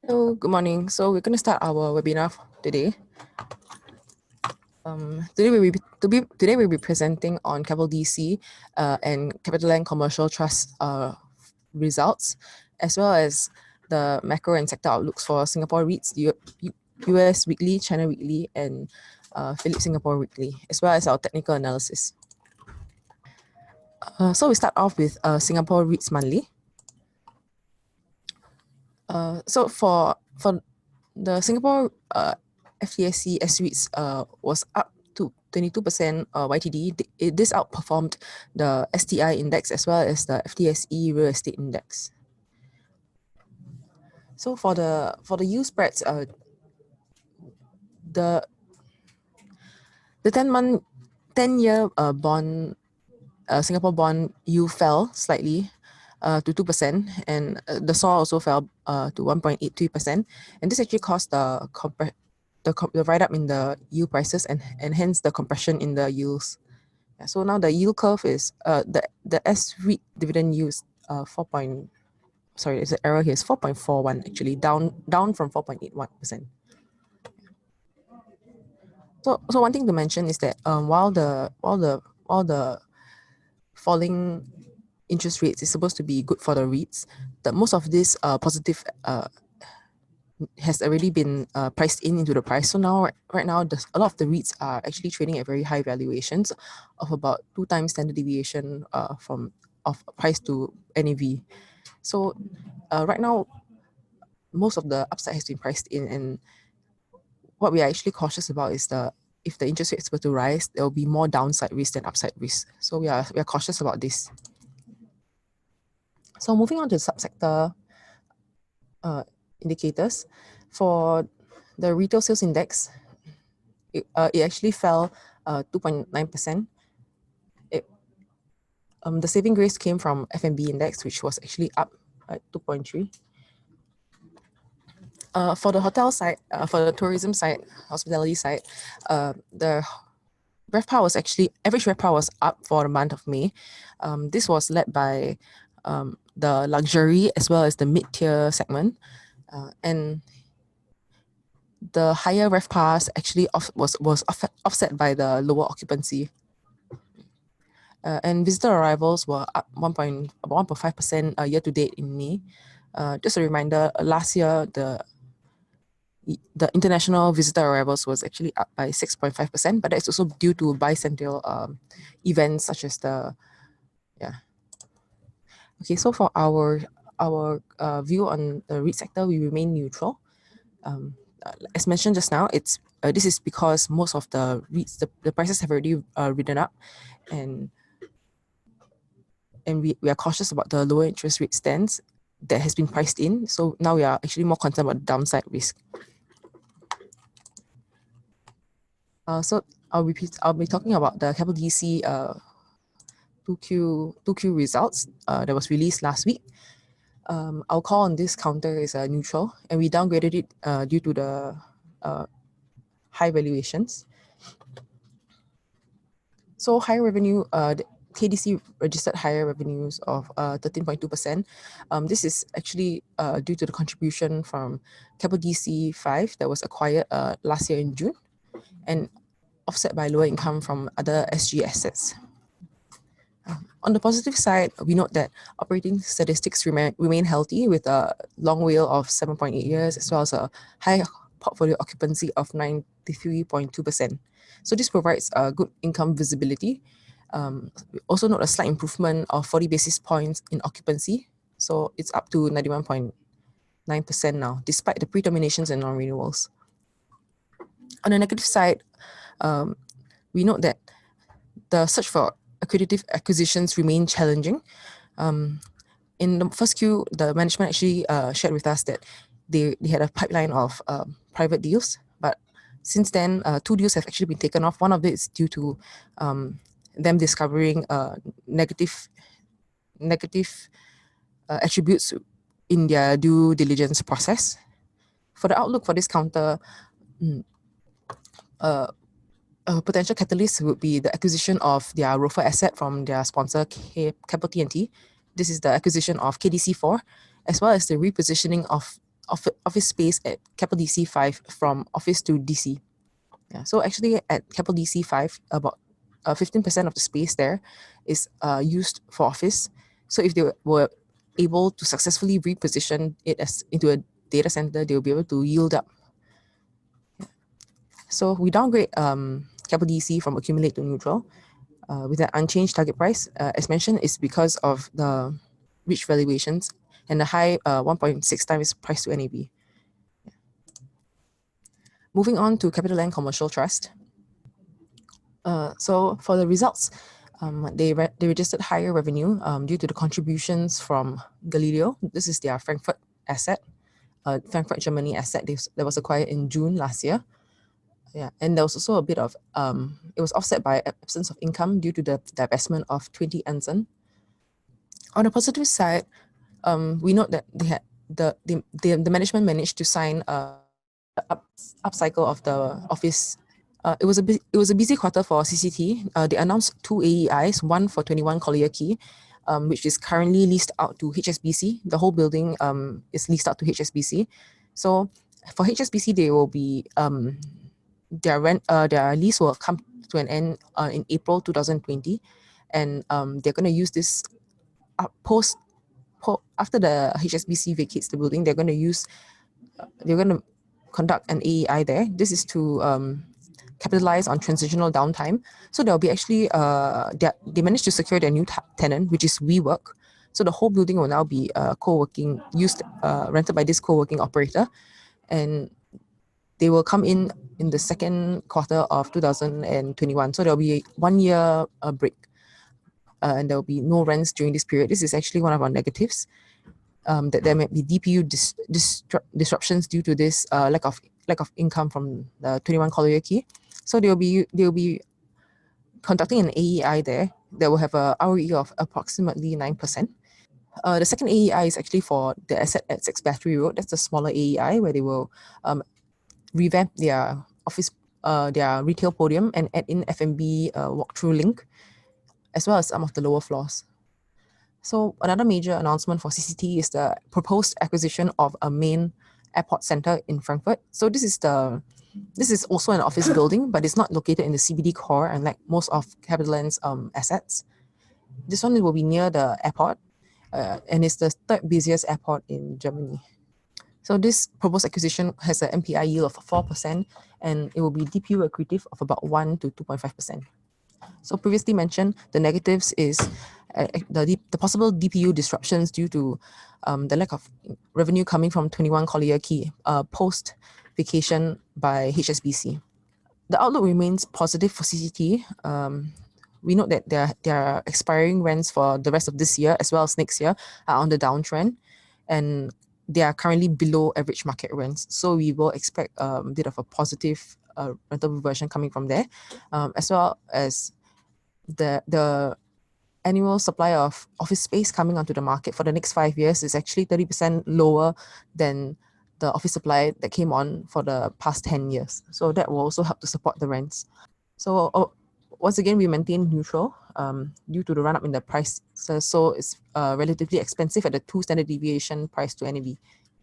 Hello, good morning. So we're going to start our webinar today. Today we'll be presenting on Capital DC and CapitaLand Commercial Trust results, as well as the macro and sector outlooks for Singapore REITs, US Weekly, China Weekly, and Philip Singapore Weekly, as well as our technical analysis. So we start off with Singapore REITs Monthly. So for the Singapore FTSE S-REITs was up to 22% YTD. This outperformed the STI index as well as the FTSE Real Estate Index. So for the yield spreads, the 10-year bond Singapore bond yield fell slightly to 2%, and the SOR also fell to 1.83%, and this actually caused the write-up in the yield prices and hence the compression in the yields. Yeah, so now the yield curve is the S-REIT dividend yield is sorry, there's an error here. It's 4.41 actually, down from 4.81%. So one thing to mention is that while the falling interest rates is supposed to be good for the REITs, that most of this positive has already been priced into the price. So now, right now, a lot of the REITs are actually trading at very high valuations of about 2 times standard deviation of price to NAV. So right now, most of the upside has been priced in, and what we are actually cautious about is if the interest rates were to rise, there will be more downside risk than upside risk. So we are cautious about this. So moving on to subsector indicators, for the retail sales index, it actually fell 2.9%. The saving grace came from F&B index, which was actually up at 2.3. For the hotel side, for the tourism side, hospitality side, the RevPAR was actually, average RevPAR was up for the month of May. This was led by the luxury as well as the mid-tier segment. And the higher RevPARs actually was offset by the lower occupancy. And visitor arrivals were up about 1.5% year to date in May. Just a reminder, last year the international visitor arrivals was actually up by 6.5%, but that's also due to bicentennial events such as Okay, so for our view on the REIT sector, we remain neutral. As mentioned just now, this is because most of the REITs, the prices have already ridden up, and we are cautious about the lower interest rate stance that has been priced in. So now we are actually more concerned about the downside risk. So I'll be talking about the Capital DC 2Q results that was released last week. Our call on this counter is neutral, and we downgraded it due to the high valuations. So higher revenue, the KDC registered higher revenues of 13.2%. This is actually due to the contribution from Capital DC 5 that was acquired last year in June, and offset by lower income from other SG assets. On the positive side, we note that operating statistics remain healthy with a long WALE of 7.8 years, as well as a high portfolio occupancy of 93.2%. So this provides a good income visibility. We also note a slight improvement of 40 basis points in occupancy. So it's up to 91.9% now, despite the pre-terminations and non-renewals. On the negative side, we note that the search for accretive acquisitions remain challenging. In the first Q, the management actually shared with us that they had a pipeline of private deals, but since then, 2 deals have actually been taken off. One of it is due to them discovering negative attributes in their due diligence process. For the outlook for this counter, a potential catalyst would be the acquisition of their ROFO asset from their sponsor, Capital TNT. This is the acquisition of KDC4, as well as the repositioning of office space at Keppel DC 5 from office to DC. Yeah, so actually at Keppel DC 5, about 15% of the space there is used for office. So if they were able to successfully reposition it as into a data center, they will be able to yield up. So we downgrade Keppel DC from accumulate to neutral with an unchanged target price. As mentioned, is because of the rich valuations and the high 1.6 times price to NAV. Moving on to CapitaLand Commercial Trust. So for the results, they registered higher revenue due to the contributions from Galileo. This is their Frankfurt asset, Frankfurt, Germany asset that was acquired in June last year. Yeah, and there was also a bit of, it was offset by absence of income due to the divestment of 20 Anson. On the positive side, we note that they had the management managed to sign upcycle of the office. It was a busy quarter for CCT. They announced 2 AEIs, one for 21 Collier Quay, which is currently leased out to HSBC. The whole building is leased out to HSBC. So for HSBC, they will be their lease will come to an end in April 2020, and they're going to use this after the HSBC vacates the building. They're going to conduct an AEI there. This is to capitalize on transitional downtime. So there'll be actually they managed to secure their new tenant, which is WeWork. So the whole building will now be co-working, rented by this co-working operator, and they will come in the second quarter of 2021. So there'll be 1 year break, and there will be no rents during this period. This is actually one of our negatives, that there might be DPU disruptions due to this lack of income from the 21 Collier Quay. So they'll be conducting an AEI there that will have a ROE of approximately 9%. The second AEI is actually for the asset at 6 Battery Road. That's a smaller AEI where they will revamp their office, their retail podium, and add in F&B walkthrough link, as well as some of the lower floors. So another major announcement for CCT is the proposed acquisition of a main airport center in Frankfurt. So this is also an office building, but it's not located in the CBD core, unlike most of CapitaLand's assets. This one will be near the airport, and it's the third busiest airport in Germany. So this proposed acquisition has an MPI yield of 4%, and it will be DPU accretive of about 1 to 2.5%. So previously mentioned, the negatives is the possible DPU disruptions due to the lack of revenue coming from 21 Collier Quay post vacation by HSBC. The outlook remains positive for CCT. We note that their expiring rents for the rest of this year as well as next year are on the downtrend, and they are currently below average market rents. So we will expect a bit of a positive rental reversion coming from there, as well as the annual supply of office space coming onto the market for the next 5 years is actually 30% lower than the office supply that came on for the past 10 years. So that will also help to support the rents. So once again, we maintain neutral due to the run-up in the price. So it's relatively expensive at the 2 standard deviation price to NAV.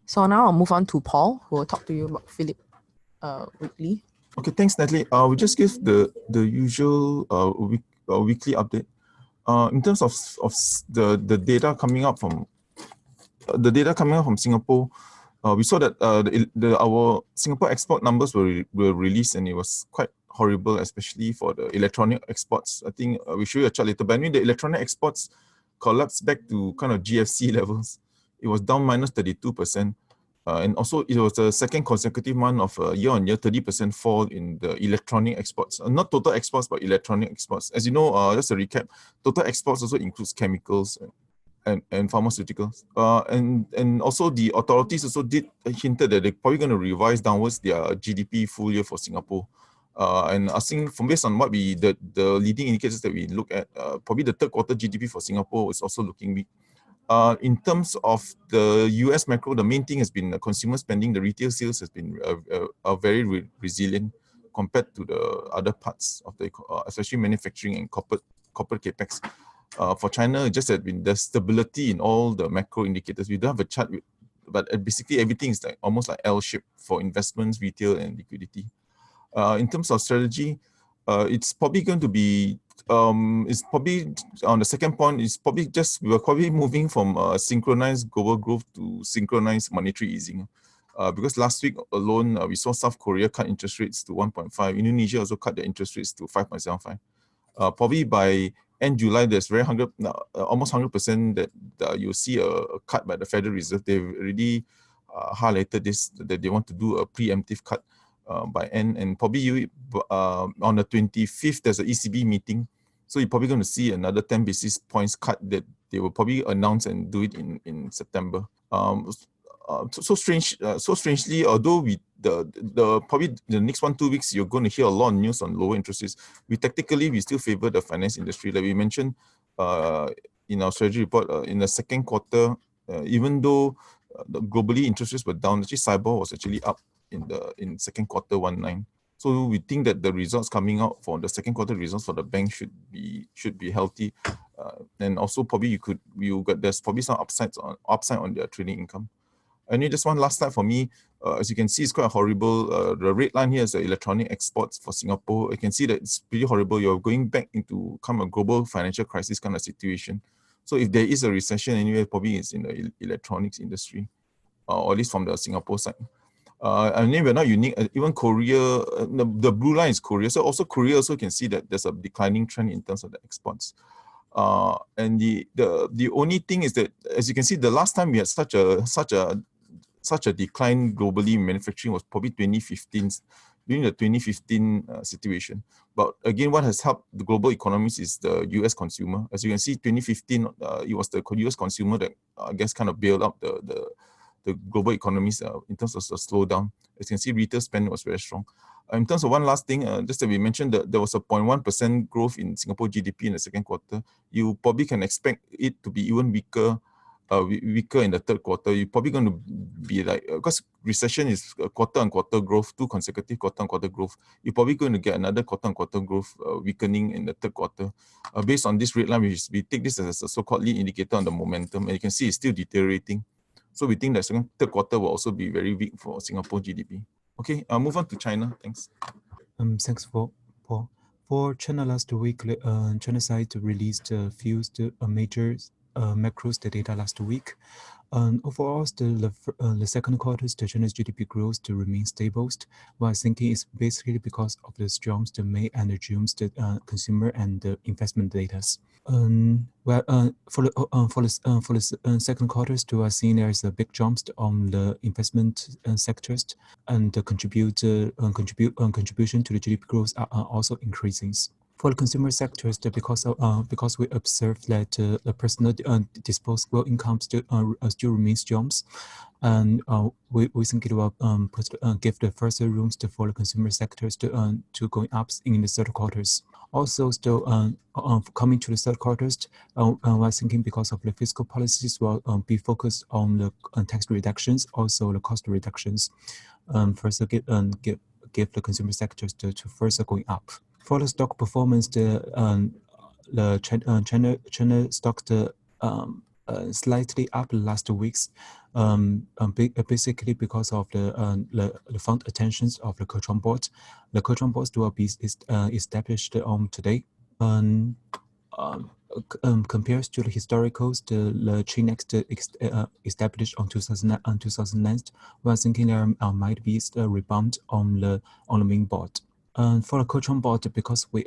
So now I'll move on to Paul, who will talk to you about Phillip weekly. Okay, thanks, Natalie. We just give the usual weekly update. In terms of the data coming up from Singapore, we saw that our Singapore export numbers were released, and it was quite horrible, especially for the electronic exports. I think we show you a chart later, but I mean the electronic exports collapsed back to kind of GFC levels. It was down minus 32%. And also, it was the second consecutive month of year-on-year 30% fall in the electronic exports. Not total exports, but electronic exports. As you know, just a recap, total exports also includes chemicals and pharmaceuticals. And also the authorities also did hinted that they're probably going to revise downwards their GDP full year for Singapore. And I think based on what the leading indicators that we look at, probably the third quarter GDP for Singapore is also looking weak. In terms of the US macro, the main thing has been consumer spending. The retail sales has been very resilient compared to the other parts of the, especially manufacturing and corporate capex. For China, it just has been the stability in all the macro indicators. We don't have a chart basically everything is like almost like L-shaped for investments, retail, and liquidity. In terms of strategy, it's probably going to be it's probably on the second point. It's probably just we're probably moving from synchronized global growth to synchronized monetary easing. Because last week alone, we saw South Korea cut interest rates to 1.5. Indonesia also cut their interest rates to 5.75. Probably by end July, there's almost 100% that you'll see a cut by the Federal Reserve. They've already highlighted this, that they want to do a preemptive cut by end, and probably on the 25th, there's an ECB meeting. So you're probably going to see another 10 basis points cut that they will probably announce and do it in September. So strangely, although probably the next 1-2 weeks you're going to hear a lot of news on lower interest rates, we still favor the finance industry, like we mentioned in our strategy report. In the second quarter, even though globally interest rates were down, actually SIBOR was actually up in second quarter 19. So we think that the results coming out for the second quarter results for the bank should be healthy, and also probably there's probably some upside on their trading income. And just one last slide for me. As you can see, it's quite horrible. The red line here is the electronic exports for Singapore. You can see that it's pretty horrible. You're going back into a global financial crisis kind of situation. So if there is a recession anyway, probably it's in the electronics industry, or at least from the Singapore side. And then we're not unique. Even Korea, the blue line is Korea. So also Korea also can see that there's a declining trend in terms of the exports. And the only thing is that, as you can see, the last time we had such a decline globally in manufacturing was probably 2015, during the 2015 situation. But again, what has helped the global economies is the US consumer. As you can see, 2015, it was the US consumer that I guess kind of bailed out the global economies in terms of the slowdown. As you can see, retail spend was very strong. In terms of one last thing, just that we mentioned that there was a 0.1% growth in Singapore GDP in the second quarter. You probably can expect it to be even weaker in the third quarter. You're probably going to be like, because recession is quarter-on-quarter growth, 2 consecutive quarter-on-quarter growth. You're probably going to get another quarter-on-quarter growth weakening in the third quarter. Based on this red line, we take this as a so-called lead indicator on the momentum, and you can see it's still deteriorating. So we think that third quarter will also be very weak for Singapore GDP. Okay, I'll move on to China. Thanks. Thanks, Paul. For China last week, China side released a few major macros data last week. Overall, the second quarter, the China's GDP growth to remain stable, while thinking it's basically because of the strong May and June consumer and investment data. For the second quarter, we are seeing there's a big jump on the investment sectors, and the contribution to the GDP growth are also increasing. For the consumer sectors, because we observe that the personal disposable income still remains strong, and we think it will give the further rooms for the consumer sectors to going up in the third quarters. Also, still coming to the third quarters, we're thinking because of the fiscal policies will be focused on the tax reductions, also the cost reductions, first give the consumer sectors to further going up. For the stock performance, the China stock slightly up last weeks, basically because of the fund attentions of the Kechuan board. The Kechuan board will be established on today. Compared to the historicals, the Chinex established on 2009, we are thinking there might be a rebound on the main board. For the Kechuan board, because we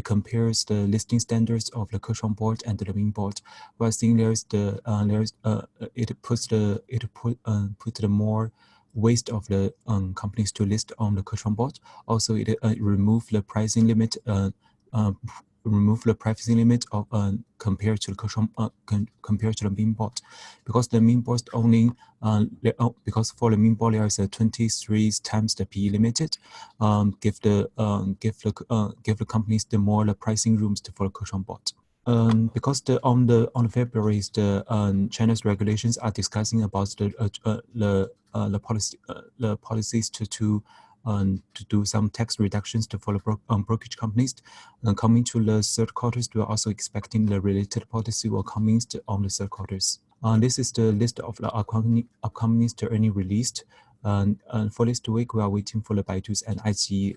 compare the listing standards of the Kechuan board and the main board, we are seeing it puts the more waste of the companies to list on the Kechuan board. Also, it remove the pricing limit. Of compared to the main board, because the main board only because for the main board there is a 23 times the PE limited. Give the companies the more the pricing rooms for the Kechuan board. Because on February China's regulations are discussing about the policies to do some tax reductions for the brokerage companies. Coming to the third quarters, we are also expecting the related policy will come in on the third quarters. This is the list of the upcoming earnings released. For this week, we are waiting for the Baidu's and iQIYI,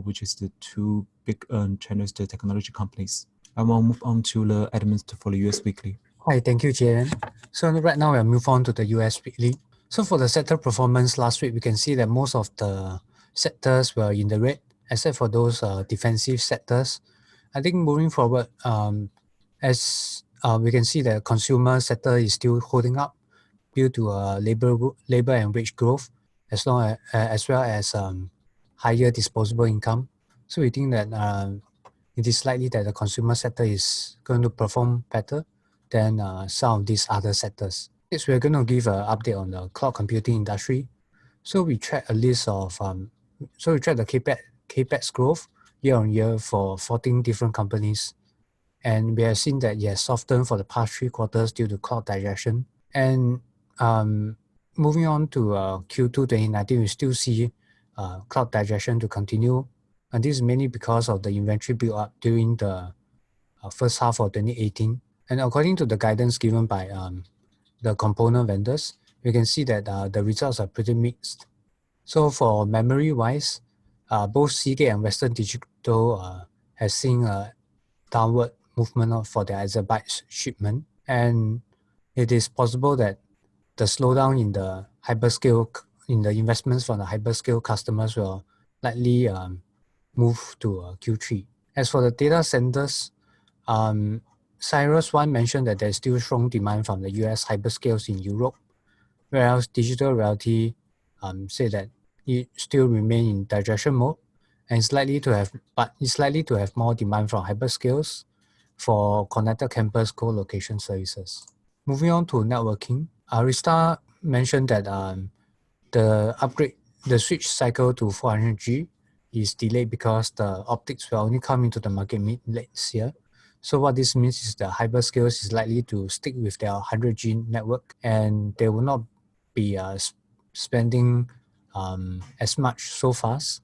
which is the two big Chinese technology companies. I will move on to the admins for the US Weekly. Hi, thank you, JN. So right now we'll move on to the US Weekly. So for the sector performance last week, we can see that most of the sectors were in the red, except for those defensive sectors. I think moving forward, as we can see the consumer sector is still holding up due to labor and wage growth, as well as higher disposable income. So we think that it is likely that the consumer sector is going to perform better than some of these other sectors. Next, we're going to give an update on the cloud computing industry. So we track a list of, we track the CAPEX growth year on year for 14 different companies. And we have seen that it has softened for the past 3 quarters due to cloud digestion. And moving on to Q2 2019, we still see cloud digestion to continue. And this is mainly because of the inventory build up during the first half of 2018. And according to the guidance given by the component vendors, we can see that the results are pretty mixed. So for memory-wise, both Seagate and Western Digital has seen a downward movement for their exabytes shipment. And it is possible that the slowdown in the investments from the hyperscale customers will likely move to Q3. As for the data centers, Cyrus One mentioned that there's still strong demand from the US hyperscales in Europe, whereas Digital Realty said that it still remains in digestion mode and it's likely to have more demand from hyperscales for connected campus co-location services. Moving on to networking, Arista mentioned that the switch cycle to 400G is delayed because the optics will only come into the market late this year. So what this means is the hyperscales is likely to stick with their 100G network and they will not be spending as much so fast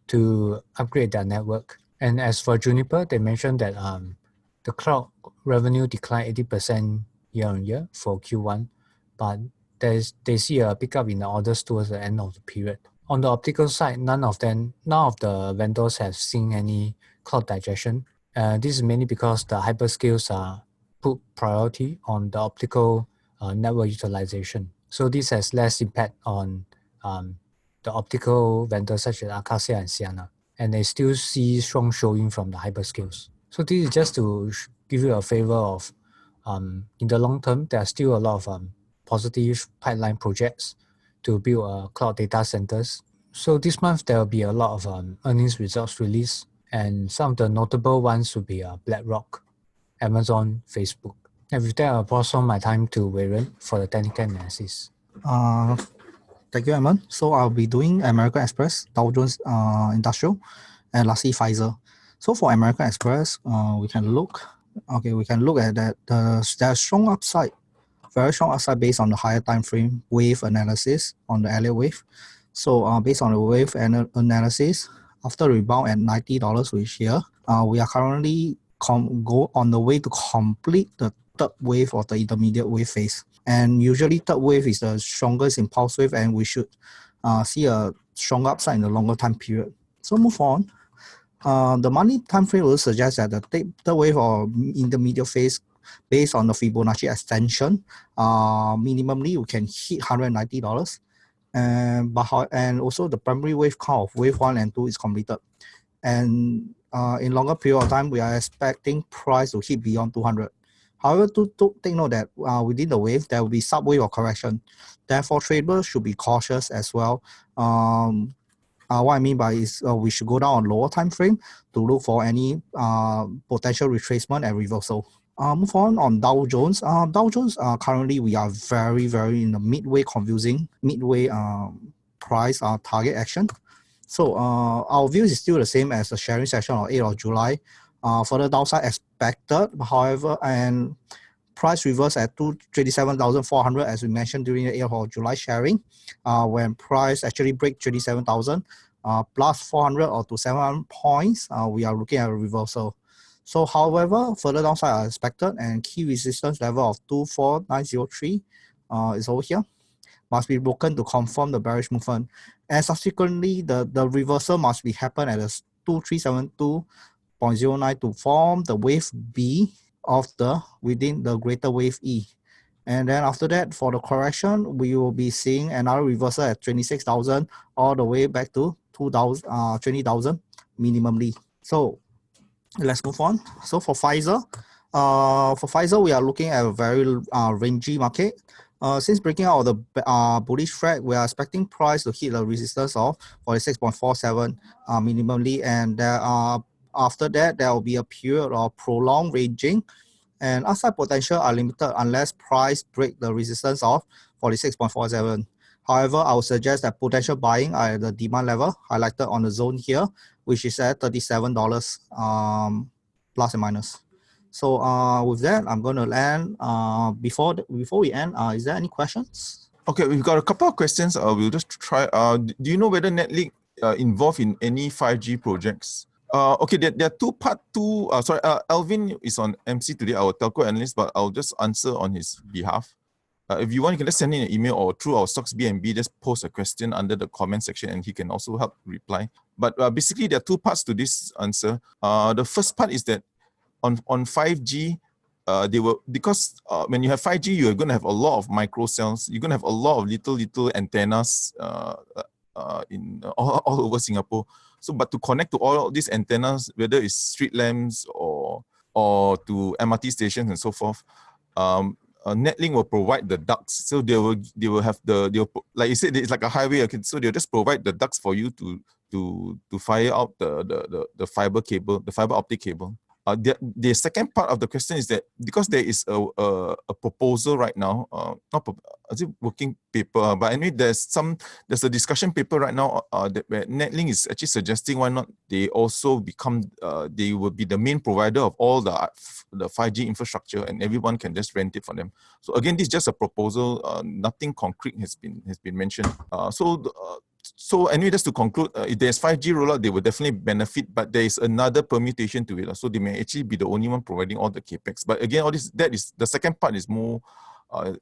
to upgrade their network. And as for Juniper, they mentioned that the cloud revenue declined 80% year on year for Q1, but they see a pickup in the orders towards the end of the period. On the optical side, none of the vendors have seen any cloud digestion. This is mainly because the hyperscales put priority on the optical network utilization. So this has less impact on the optical vendors such as Acacia and Ciena, and they still see strong showing from the hyperscales. So this is just to give you a flavor of, in the long term, there are still a lot of positive pipeline projects to build cloud data centers. So this month, there will be a lot of earnings results released, and some of the notable ones will be BlackRock, Amazon, Facebook. And with that, I'll pass on my time to Wei Ren for the technical analysis. Thank you, Edmund. So I'll be doing American Express, Dow Jones Industrial, and lastly Pfizer. So for American Express, we can look at that there's strong upside, very strong upside based on the higher time frame wave analysis on the Elliott wave. So based on the wave analysis, after rebound at $90 which here, we are currently go on the way to complete the third wave of the intermediate wave phase. And usually third wave is the strongest impulse wave, and we should see a strong upside in the longer time period. So move on. The monthly time frame will suggest that the third wave or intermediate phase, based on the Fibonacci extension, minimally we can hit $190. And also the primary wave count of wave 1 and 2 is completed. And in longer period of time, we are expecting price to hit beyond 200. However, to take note that within the wave, there will be sub-wave or correction. Therefore, traders should be cautious as well. What I mean by is we should go down on lower time frame to look for any potential retracement and reversal. Move on Dow Jones. Dow Jones, currently we are very, very in the midway price target action. So our view is still the same as the sharing session on 8th of July. Further downside expected, however, and price reverse at 27,400 as we mentioned during the 8th of July sharing. When price actually break 27,000 plus 400 or to 700 points, we are looking at a reversal. So however, further downside are expected, and key resistance level of 24903 is over here. Must be broken to confirm the bearish movement. And subsequently, the reversal must be happen at a 2372.09 to form the wave B of the within the greater wave E. And then after that, for the correction, we will be seeing another reversal at 26,000 all the way back to 20,000 minimally. So let's move on. So for Pfizer, we are looking at a very rangy market. Since breaking out of the bullish thread, we are expecting price to hit the resistance of 46.47 minimally, and after that, there will be a period of prolonged ranging, and upside potential are limited unless price break the resistance of 46.47. However, I would suggest that potential buying are at the demand level highlighted on the zone here, which is at $37 plus and minus. So with that, I'm going to end. Before we end, is there any questions? Okay, we've got a couple of questions. We'll just try. Do you know whether Netlink involved in any 5G projects? Okay, there are part two. Sorry, Alvin is on MC today, our telco analyst, but I'll just answer on his behalf. If you want, you can just send in an email or through our Stocks BNB, just post a question under the comment section and he can also help reply. But basically, there are two parts to this answer. The first part is that on 5G, because when you have 5G, you're going to have a lot of micro cells. You're going to have a lot of little antennas in all over Singapore. So, but to connect to all these antennas, whether it's street lamps or to MRT stations and so forth, Netlink will provide the ducts. So they will have like you said, it's like a highway. Okay, so they'll just provide the ducts for you to fire out the fiber cable, the fiber optic cable. The second part of the question is that because there is a proposal right now, is it working paper? But anyway, there's a discussion paper right now where Netlink is actually suggesting why not they also become they will be the main provider of all the 5G infrastructure and everyone can just rent it for them. So again, this is just a proposal. Nothing concrete has been mentioned. So anyway, just to conclude, if there's 5G rollout, they will definitely benefit, but there is another permutation to it. So they may actually be the only one providing all the capex. But again, the second part is more,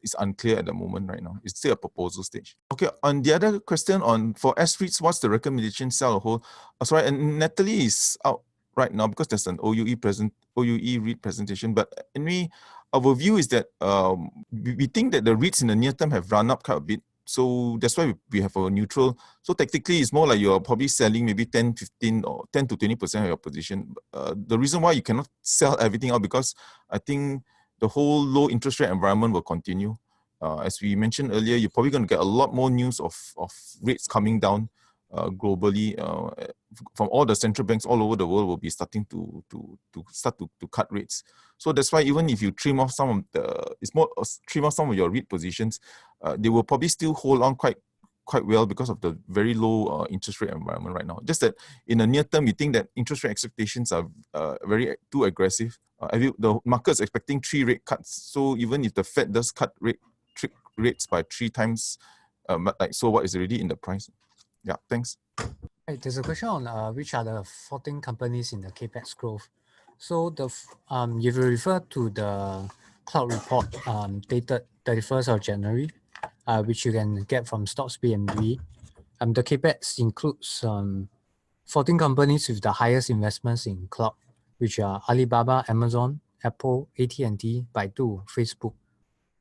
is unclear at the moment right now. It's still a proposal stage. Okay, on the other question for S-REITs, what's the recommendation, sell or hold? Sorry, and Natalie is out right now because there's an OUE REIT presentation. But anyway, our view is that we think that the REITs in the near term have run up quite a bit. So that's why we have a neutral. So technically, it's more like you're probably selling maybe 10, 15 or 10 to 20% of your position. The reason why you cannot sell everything out because I think the whole low interest rate environment will continue. As we mentioned earlier, you're probably going to get a lot more news of rates coming down globally. From all the central banks all over the world will be starting to cut rates. So that's why even if you trim off some of your REIT positions, they will probably still hold on quite well because of the very low interest rate environment right now. Just that in the near term, we think that interest rate expectations are very too aggressive. The market's expecting 3 rate cuts. So even if the Fed does cut rates by 3 times, so what is already in the price? Yeah, thanks. Right, there's a question on which are the 14 companies in the CAPEX growth. So if you refer to the cloud report dated 31st of January, which you can get from Stocks BNB, the CAPEX includes 14 companies with the highest investments in cloud, which are Alibaba, Amazon, Apple, AT&T, Baidu, Facebook,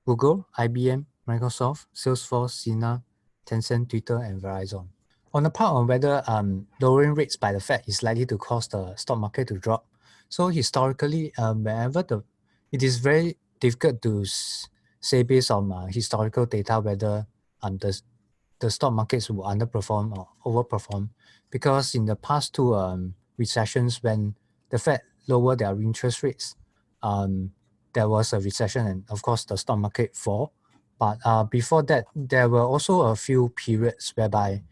Google, IBM, Microsoft, Salesforce, Sina, Tencent, Twitter, and Verizon. On the part on whether lowering rates by the Fed is likely to cause the stock market to drop. So historically, it is very difficult to say based on historical data whether the stock markets will underperform or overperform, because in the past 2 recessions when the Fed lowered their interest rates, there was a recession and of course the stock market fall. But before that, there were also a few periods whereby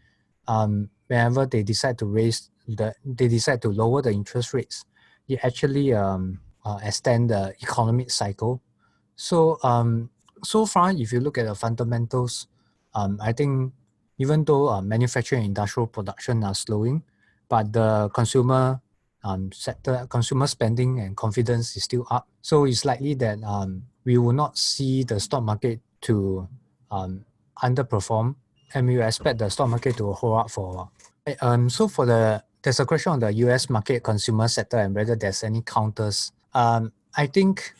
whenever they decide to lower the interest rates, it actually extend the economic cycle. So so far, if you look at the fundamentals, I think even though manufacturing and industrial production are slowing, but the consumer sector, consumer spending and confidence is still up. So it's likely that we will not see the stock market to underperform, and we will expect the stock market to hold up for a while. So there's a question on the US market consumer sector and whether there's any counters. I think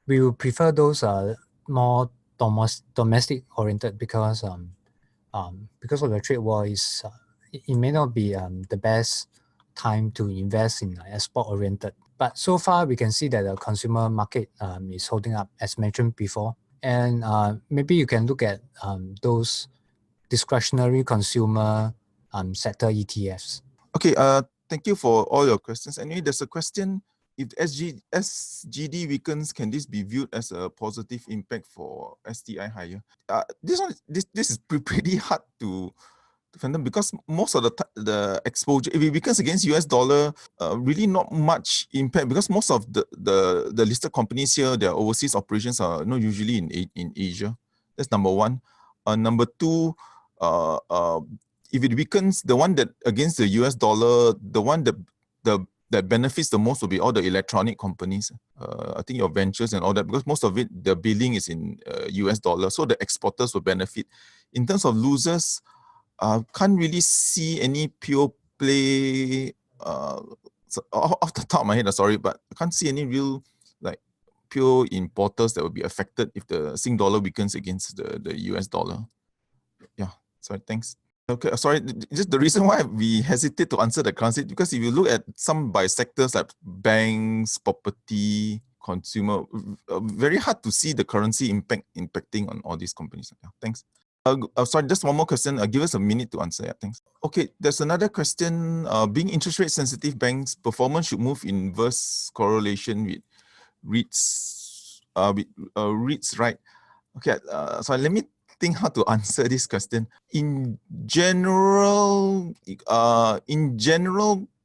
we will prefer those more domestic oriented because of the trade war it may not be the best time to invest in export oriented. But so far we can see that the consumer market is holding up as mentioned before. And maybe you can look at those discretionary consumer sector ETFs. Okay, thank you for all your questions. Anyway, there's a question, if SGD weakens, can this be viewed as a positive impact for STI higher? This is pretty hard to fathom because most of the exposure, if it weakens against US dollar, really not much impact because most of the listed companies here, their overseas operations are not usually in Asia. That's number one. Number two, if it weakens, the one that against the US dollar, the one that benefits the most will be all the electronic companies. I think your ventures and all that, because most of it, the billing is in US dollar. So the exporters will benefit. In terms of losers, can't really see any pure play off the top of my head, sorry, but I can't see any real like pure importers that will be affected if the Sing dollar weakens against the US dollar. Yeah, sorry, thanks. Okay, sorry, just the reason why we hesitate to answer the currency, because if you look at some by sectors like banks, property, consumer, very hard to see the currency impacting on all these companies. Yeah, thanks. Sorry, just one more question. Give us a minute to answer. Yeah, thanks. Okay, there's another question. Being interest rate sensitive banks, performance should move in inverse correlation with REITs. REITs, right? Okay, so let me think how to answer this question. In general,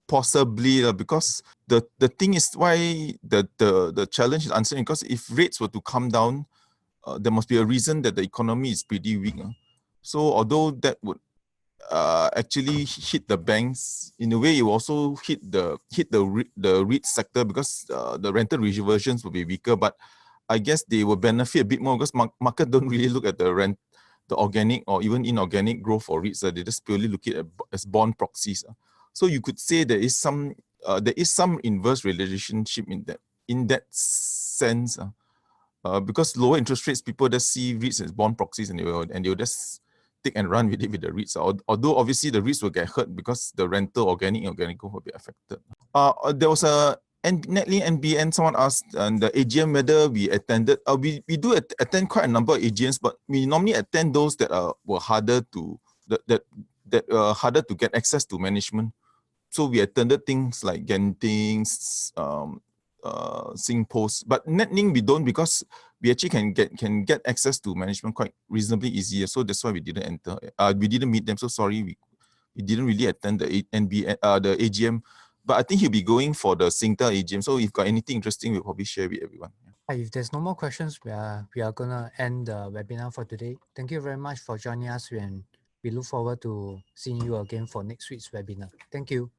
possibly, because the thing is why the challenge is answering, because if rates were to come down, there must be a reason that the economy is pretty weak. So although that would actually hit the banks, in a way it will also hit the REIT sector because the rental reversions will be weaker, but I guess they will benefit a bit more because market don't really look at the organic or even inorganic growth for REITs. They just purely look at it as bond proxies. So you could say there is some inverse relationship in that sense. Because lower interest rates, people just see REITs as bond proxies and they'll just take and run with it with the REITs. Although obviously the REITs will get hurt because the rental organic growth will be affected. There was a Netlink NBN, someone asked on the AGM whether we attended. We do attend quite a number of AGMs, but we normally attend those that were harder to harder to get access to management. So we attended things like Genting's, SingPost, but Netlink we don't, because we actually can get access to management quite reasonably easier. So that's why we didn't enter. We didn't meet them. So sorry, we didn't really attend the the AGM. But I think he'll be going for the Singtel AGM. So if you've got anything interesting, we'll probably share with everyone. If there's no more questions, we are gonna end the webinar for today. Thank you very much for joining us, and we look forward to seeing you again for next week's webinar. Thank you.